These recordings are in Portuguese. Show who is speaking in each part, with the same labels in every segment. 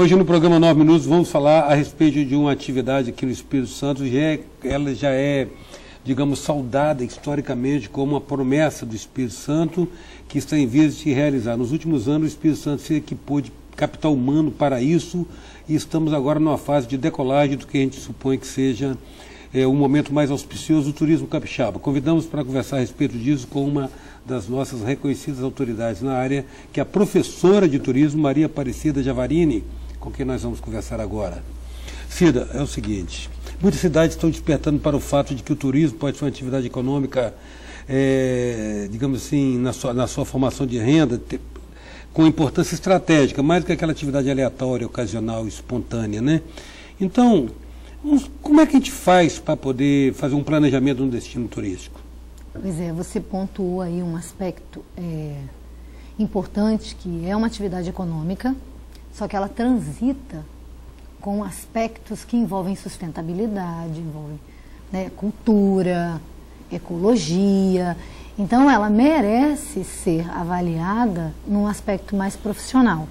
Speaker 1: Hoje no programa 9 Minutos vamos falar a respeito de uma atividade aqui no Espírito Santo, ela já é, digamos, saudada historicamente como uma promessa do Espírito Santo que está em vias de se realizar. Nos últimos anos o Espírito Santo se equipou de capital humano para isso e estamos agora numa fase de decolagem do que a gente supõe que seja um momento mais auspicioso do turismo capixaba. Convidamos para conversar a respeito disso com uma das nossas reconhecidas autoridades na área, que é a professora de turismo, Maria Aparecida Javarini, com quem nós vamos conversar agora. Cida, é o seguinte, muitas cidades estão despertando para o fato de que o turismo pode ser uma atividade econômica, digamos assim, na sua formação de renda, com importância estratégica, mais do que aquela atividade aleatória, ocasional, espontânea, né? Então, como é que a gente faz para poder fazer um planejamento no destino turístico?
Speaker 2: Pois é, você pontuou aí um aspecto importante, que é uma atividade econômica, só que ela transita com aspectos que envolvem sustentabilidade, envolvem, né, cultura, ecologia. Então, ela merece ser avaliada num aspecto mais profissional.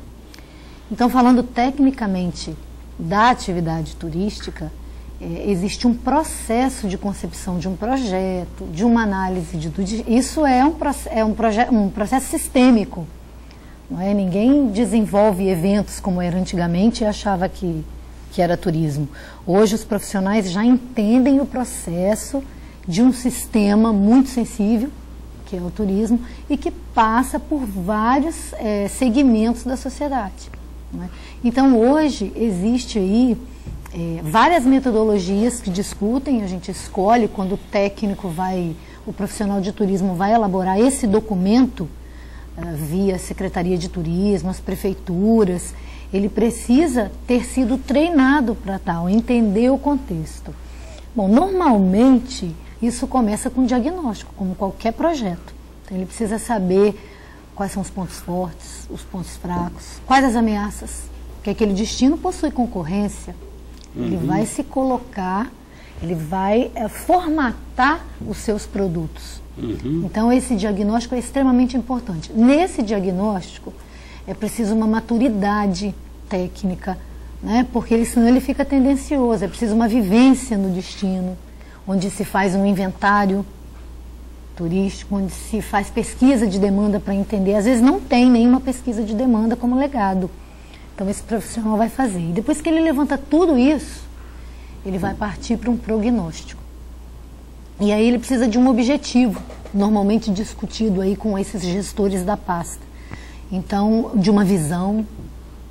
Speaker 2: Então, falando tecnicamente da atividade turística, existe um processo de concepção de um projeto, de uma análise isso é um processo sistêmico. Não é? Ninguém desenvolve eventos como era antigamente e achava que era turismo. Hoje os profissionais já entendem o processo de um sistema muito sensível, que é o turismo, e que passa por vários segmentos da sociedade. Não é? Então hoje existe aí várias metodologias que discutem, a gente escolhe quando o profissional de turismo vai elaborar esse documento via Secretaria de Turismo, as prefeituras, ele precisa ter sido treinado para tal, entender o contexto. Bom, normalmente isso começa com diagnóstico, como qualquer projeto. Então, ele precisa saber quais são os pontos fortes, os pontos fracos, quais as ameaças, porque aquele destino possui concorrência. Ele vai se colocar, ele vai formatar os seus produtos. Então, esse diagnóstico é extremamente importante. Nesse diagnóstico, é preciso uma maturidade técnica, né? Porque senão ele fica tendencioso. É preciso uma vivência no destino, onde se faz um inventário turístico, onde se faz pesquisa de demanda para entender. Às vezes não tem nenhuma pesquisa de demanda como legado. Então esse profissional vai fazer. E depois que ele levanta tudo isso, ele vai partir para um prognóstico. E aí ele precisa de um objetivo, normalmente discutido aí com esses gestores da pasta. Então, de uma visão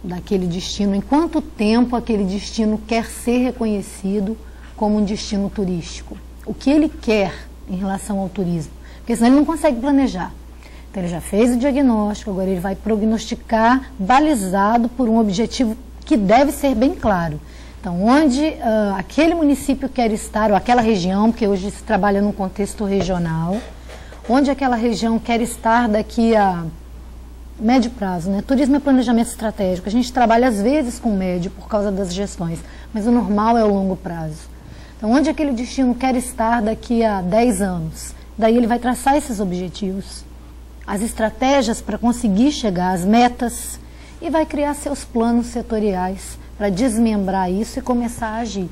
Speaker 2: daquele destino, em quanto tempo aquele destino quer ser reconhecido como um destino turístico. O que ele quer em relação ao turismo, porque senão ele não consegue planejar. Então ele já fez o diagnóstico, agora ele vai prognosticar balizado por um objetivo que deve ser bem claro. Então, onde aquele município quer estar, ou aquela região, porque hoje se trabalha num contexto regional, onde aquela região quer estar daqui a médio prazo, né? Turismo é planejamento estratégico. A gente trabalha às vezes com médio por causa das gestões, mas o normal é o longo prazo. Então, onde aquele destino quer estar daqui a 10 anos? Daí ele vai traçar esses objetivos, as estratégias para conseguir chegar às metas e vai criar seus planos setoriais para desmembrar isso e começar a agir.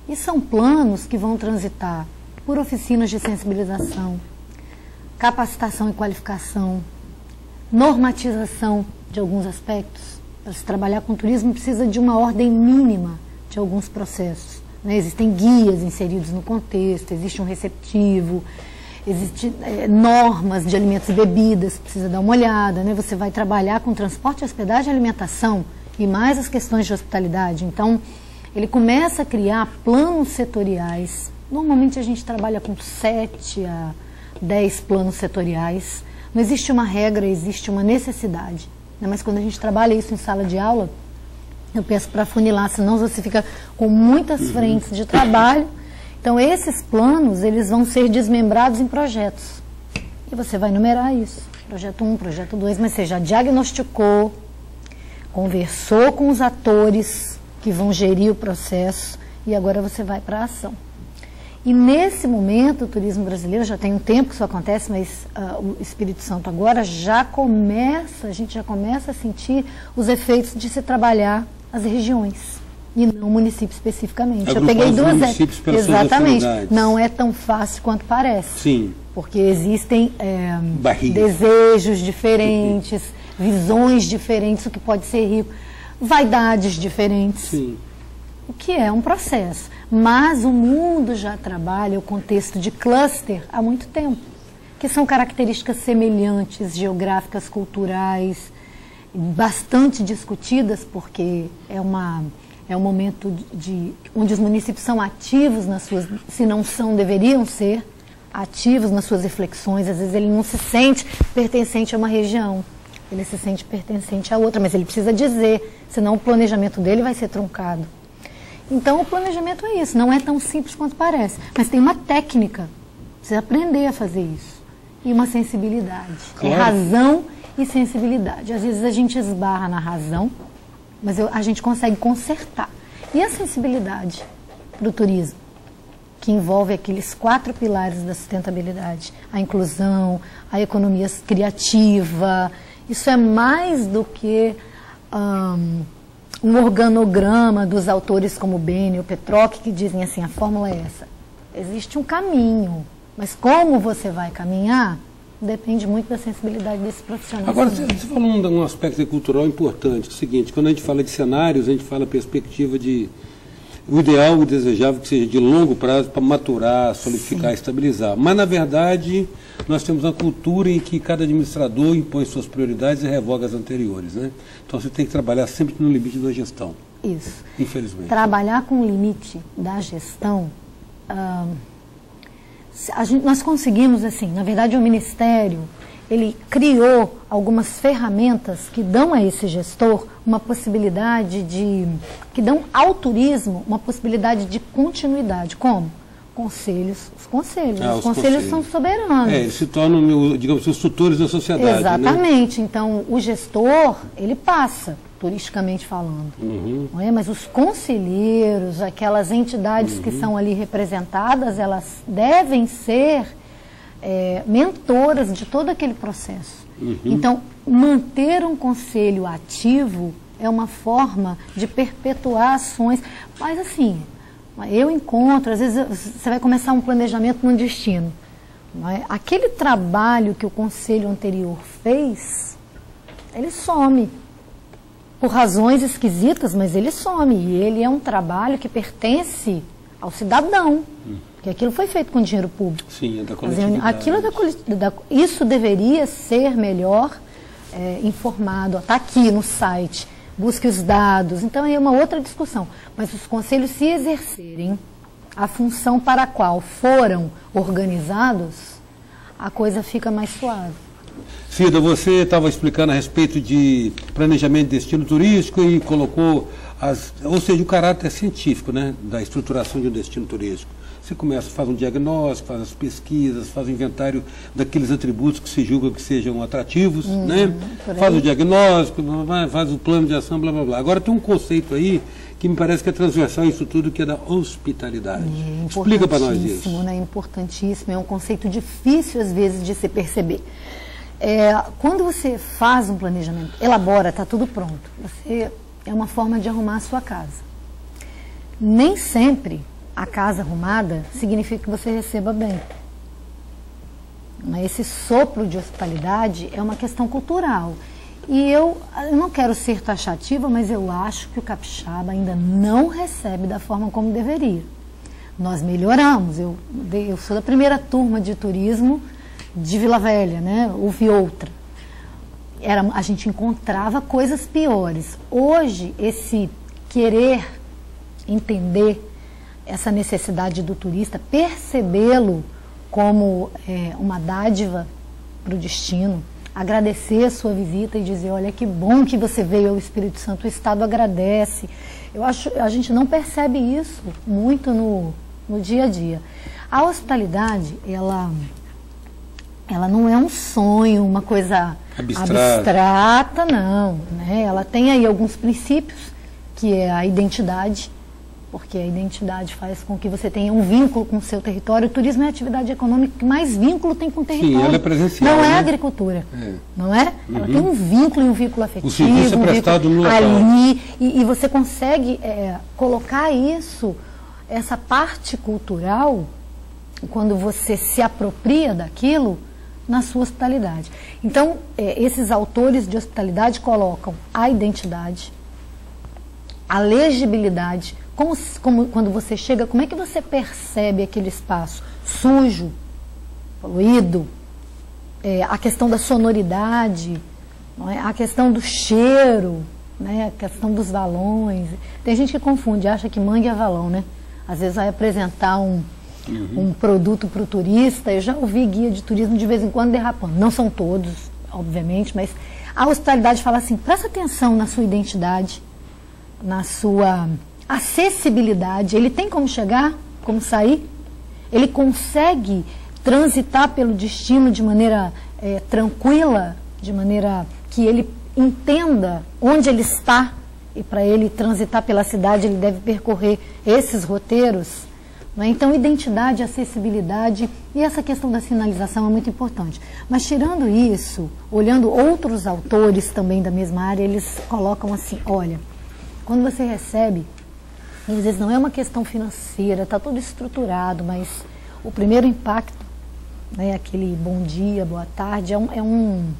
Speaker 2: E são planos que vão transitar por oficinas de sensibilização, capacitação e qualificação, normatização de alguns aspectos. Para se trabalhar com turismo precisa de uma ordem mínima de alguns processos, né? Existem guias inseridos no contexto, existe um receptivo, existem normas de alimentos e bebidas, precisa dar uma olhada, né? Você vai trabalhar com transporte, hospedagem e alimentação e mais as questões de hospitalidade. Então, ele começa a criar planos setoriais. Normalmente a gente trabalha com 7 a 10 planos setoriais. Não existe uma regra, existe uma necessidade, né? Mas quando a gente trabalha isso em sala de aula, eu peço para funilar, senão você fica com muitas frentes de trabalho. Então, esses planos, eles vão ser desmembrados em projetos. E você vai numerar isso. Projeto 1, projeto 2, mas você já diagnosticou, conversou com os atores que vão gerir o processo e agora você vai para a ação. E nesse momento, o turismo brasileiro, já tem um tempo que isso acontece, mas o Espírito Santo agora a gente já começa a sentir os efeitos de se trabalhar as regiões e não o município especificamente.
Speaker 1: Agrupar
Speaker 2: eu peguei
Speaker 1: os
Speaker 2: duas.
Speaker 1: municípios pelas suas
Speaker 2: Exatamente.
Speaker 1: afinidades.
Speaker 2: Não é tão fácil quanto parece.
Speaker 1: Sim.
Speaker 2: Porque existem
Speaker 1: Barreiras.
Speaker 2: desejos diferentes, visões diferentes, o que pode ser rico, vaidades diferentes.
Speaker 1: Sim.
Speaker 2: O que é um processo. Mas o mundo já trabalha o contexto de cluster há muito tempo, que são características semelhantes, geográficas, culturais, bastante discutidas, porque é um momento onde os municípios são ativos nas suas, se não são, deveriam ser ativos nas suas reflexões. Às vezes ele não se sente pertencente a uma região, ele se sente pertencente a outra, mas ele precisa dizer, senão o planejamento dele vai ser truncado. Então o planejamento é isso, não é tão simples quanto parece, mas tem uma técnica, precisa aprender a fazer isso, e uma sensibilidade.
Speaker 1: Claro.
Speaker 2: É razão e sensibilidade. Às vezes a gente esbarra na razão, mas a gente consegue consertar. E a sensibilidade para o turismo, que envolve aqueles 4 pilares da sustentabilidade: a inclusão, a economia criativa. Isso é mais do que um organograma dos autores como Benio, Petroc, que dizem assim, a fórmula é essa. Existe um caminho, mas como você vai caminhar depende muito da sensibilidade desse profissional.
Speaker 1: Agora, você falou um aspecto cultural importante, é o seguinte: quando a gente fala de cenários, a gente fala a perspectiva de o ideal, o desejável que seja de longo prazo para maturar, solidificar, estabilizar. Mas, na verdade, nós temos uma cultura em que cada administrador impõe suas prioridades e revoga as anteriores, né? Então, você tem que trabalhar sempre no limite da gestão.
Speaker 2: Isso.
Speaker 1: Infelizmente.
Speaker 2: Trabalhar com o limite da gestão, nós conseguimos, assim, na verdade o Ministério, ele criou algumas ferramentas que dão a esse gestor uma possibilidade que dão ao turismo uma possibilidade de continuidade. Como? Conselhos. Os conselhos são soberanos.
Speaker 1: Eles se tornam, digamos, os tutores da sociedade.
Speaker 2: Exatamente.
Speaker 1: Né?
Speaker 2: Então, o gestor, ele passa, turisticamente falando. Não é? Mas os conselheiros, aquelas entidades que são ali representadas, elas devem ser mentoras de todo aquele processo. Então, manter um conselho ativo é uma forma de perpetuar ações. Mas, assim, eu encontro, às vezes você vai começar um planejamento num destino. Não é? Aquele trabalho que o conselho anterior fez, ele some. Por razões esquisitas, mas ele some. E ele é um trabalho que pertence ao cidadão. Porque aquilo foi feito com dinheiro público.
Speaker 1: Sim, é da coletividade.
Speaker 2: Aquilo é isso deveria ser melhor informado. Está aqui no site, busque os dados. Então é uma outra discussão. Mas os conselhos, se exercerem a função para a qual foram organizados, a coisa fica mais suave.
Speaker 1: Cida, você estava explicando a respeito de planejamento de destino turístico e colocou, ou seja, o caráter científico, né, da estruturação de um destino turístico. Você começa, faz um diagnóstico, faz as pesquisas, faz o inventário daqueles atributos que se julgam que sejam atrativos, né? Faz o diagnóstico, faz o plano de ação, blá, blá, blá. Agora tem um conceito aí que me parece que é transversal a isso tudo, que é da hospitalidade. Explica para nós isso.
Speaker 2: É importantíssimo, é um conceito difícil às vezes de se perceber. Quando você faz um planejamento, elabora, está tudo pronto. É uma forma de arrumar a sua casa. Nem sempre a casa arrumada significa que você receba bem. Esse sopro de hospitalidade é uma questão cultural. E eu não quero ser taxativa, mas eu acho que o capixaba ainda não recebe da forma como deveria. Nós melhoramos. Eu sou da primeira turma de turismo de Vila Velha, né? Houve outra. A gente encontrava coisas piores. Hoje, esse querer entender essa necessidade do turista, percebê-lo como uma dádiva para o destino, agradecer a sua visita e dizer, olha que bom que você veio ao Espírito Santo, o Estado agradece. Eu acho, a gente não percebe isso muito no dia a dia. A hospitalidade, ela não é um sonho, uma coisa abstrata, não. Né? Ela tem aí alguns princípios, que é a identidade, porque a identidade faz com que você tenha um vínculo com o seu território. O turismo é a atividade econômica que mais vínculo tem com o território.
Speaker 1: Sim, ela é presencial.
Speaker 2: Não é
Speaker 1: né?
Speaker 2: agricultura, não é? Ela tem um vínculo, e um vínculo afetivo.
Speaker 1: O serviço é prestado no local.
Speaker 2: Ali, e você consegue colocar isso, essa parte cultural, quando você se apropria daquilo, na sua hospitalidade. Então, esses autores de hospitalidade colocam a identidade, a legibilidade, como quando você chega, como é que você percebe aquele espaço sujo, poluído, a questão da sonoridade, não é? A questão do cheiro, né? A questão dos valões. Tem gente que confunde, acha que mangue é valão, né? Às vezes vai apresentar um produto para o turista. Eu já ouvi guia de turismo de vez em quando derrapando. Não são todos, obviamente, mas a hospitalidade fala assim, presta atenção na sua identidade, na sua acessibilidade. Ele tem como chegar, como sair, ele consegue transitar pelo destino de maneira tranquila, de maneira que ele entenda onde ele está, e para ele transitar pela cidade ele deve percorrer esses roteiros. Não é? Então, identidade, acessibilidade e essa questão da sinalização é muito importante. Mas tirando isso, olhando outros autores também da mesma área, eles colocam assim, olha, quando você recebe, às vezes não é uma questão financeira, está tudo estruturado, mas o primeiro impacto, né, aquele bom dia, boa tarde, é um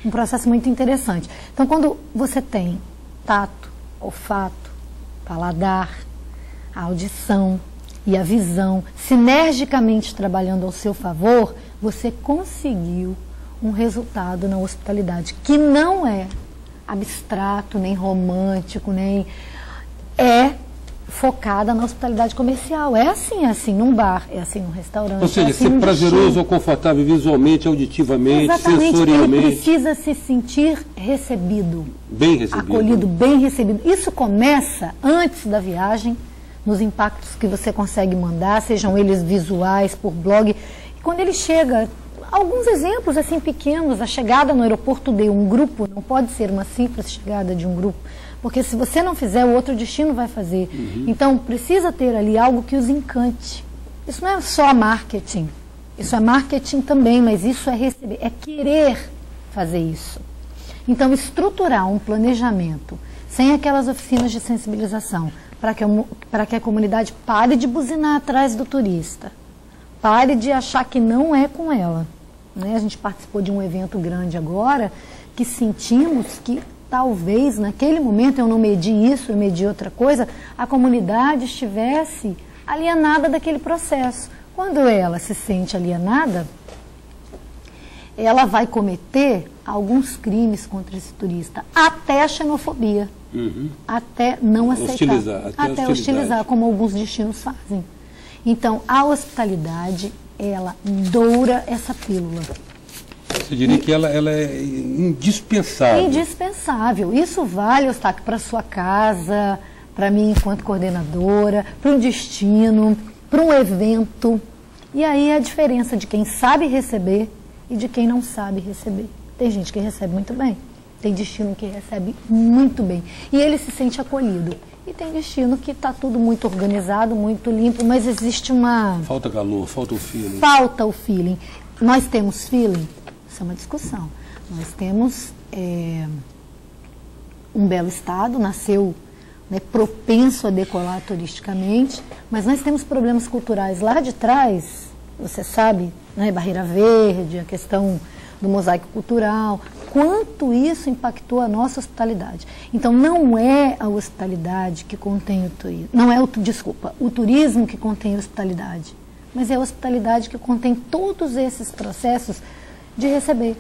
Speaker 2: processo muito interessante. Então, quando você tem tato, olfato, paladar, a audição e a visão sinergicamente trabalhando ao seu favor, você conseguiu um resultado na hospitalidade que não é abstrato, nem romântico, nem focada na hospitalidade comercial. É assim num bar, é assim num restaurante.
Speaker 1: Ou seja,
Speaker 2: assim
Speaker 1: ser prazeroso ou confortável visualmente, auditivamente,
Speaker 2: exatamente,
Speaker 1: sensorialmente.
Speaker 2: ele precisa se sentir recebido.
Speaker 1: Bem recebido.
Speaker 2: Acolhido, bem recebido. Isso começa antes da viagem, nos impactos que você consegue mandar, sejam eles visuais, por blog. E quando ele chega, alguns exemplos assim pequenos, a chegada no aeroporto de um grupo, não pode ser uma simples chegada de um grupo, porque se você não fizer, o outro destino vai fazer. Então, precisa ter ali algo que os encante. Isso não é só marketing, isso é marketing também, mas isso é receber, é querer fazer isso. Então, estruturar um planejamento, sem aquelas oficinas de sensibilização, para que a comunidade pare de buzinar atrás do turista, pare de achar que não é com ela. Né? A gente participou de um evento grande agora, que sentimos que talvez naquele momento, eu não medi isso, eu medi outra coisa, a comunidade estivesse alienada daquele processo. Quando ela se sente alienada, ela vai cometer alguns crimes contra esse turista, até a xenofobia. Até não aceitar, até hostilizar, como alguns destinos fazem. Então, a hospitalidade, ela doura essa pílula.
Speaker 1: Você diria que ela é indispensável.
Speaker 2: Indispensável. Isso vale, Eustáquio, para a sua casa, para mim enquanto coordenadora, para um destino, para um evento. E aí é a diferença de quem sabe receber e de quem não sabe receber. Tem gente que recebe muito bem. Tem destino que recebe muito bem e ele se sente acolhido. E tem destino que está tudo muito organizado, muito limpo, mas existe uma...
Speaker 1: Falta calor, falta o feeling.
Speaker 2: Falta o feeling. Nós temos feeling? Isso é uma discussão. Nós temos um belo estado, nasceu, né, propenso a decolar turisticamente, mas nós temos problemas culturais lá de trás, você sabe, né, Barreira Verde, a questão do mosaico cultural, quanto isso impactou a nossa hospitalidade. Então, não é a hospitalidade que contém o turismo, não é o turismo que contém a hospitalidade, mas é a hospitalidade que contém todos esses processos de receber.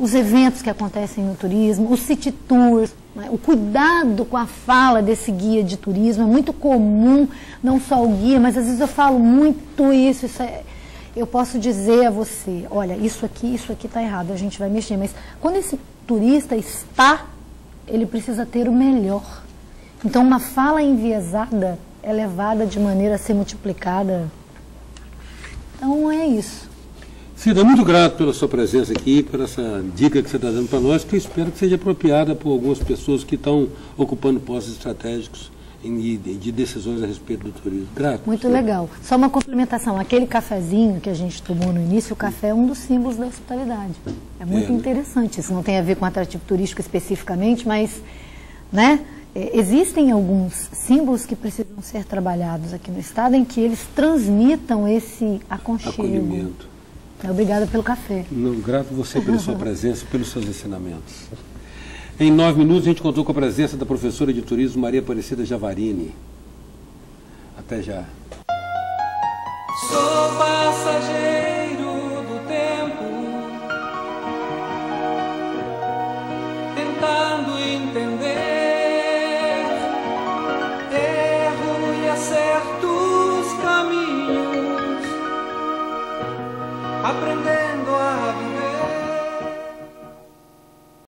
Speaker 2: Os eventos que acontecem no turismo, os city tours, né, o cuidado com a fala desse guia de turismo, é muito comum, não só o guia, mas às vezes eu falo muito isso eu posso dizer a você, olha, isso aqui está errado, a gente vai mexer, mas quando esse turista está, ele precisa ter o melhor. Então, uma fala enviesada é levada de maneira a ser multiplicada. Então, é isso.
Speaker 1: Cida, muito grato pela sua presença aqui, por essa dica que você está dando para nós, que eu espero que seja apropriada por algumas pessoas que estão ocupando postos estratégicos de decisões a respeito do turismo. Grato.
Speaker 2: Muito legal. Só uma complementação, aquele cafezinho que a gente tomou no início, o café é um dos símbolos da hospitalidade. É muito interessante, isso não tem a ver com atrativo turístico especificamente, mas, né, existem alguns símbolos que precisam ser trabalhados aqui no estado em que eles transmitam esse aconchego.
Speaker 1: Acolhimento.
Speaker 2: Obrigada pelo café.
Speaker 1: Não, grato a você pela sua presença, pelos seus ensinamentos. Em 9 minutos, a gente contou com a presença da professora de turismo Maria Aparecida Javarini. Até já.
Speaker 3: Sou passageiro do tempo, tentando entender erro e acerto os caminhos, aprender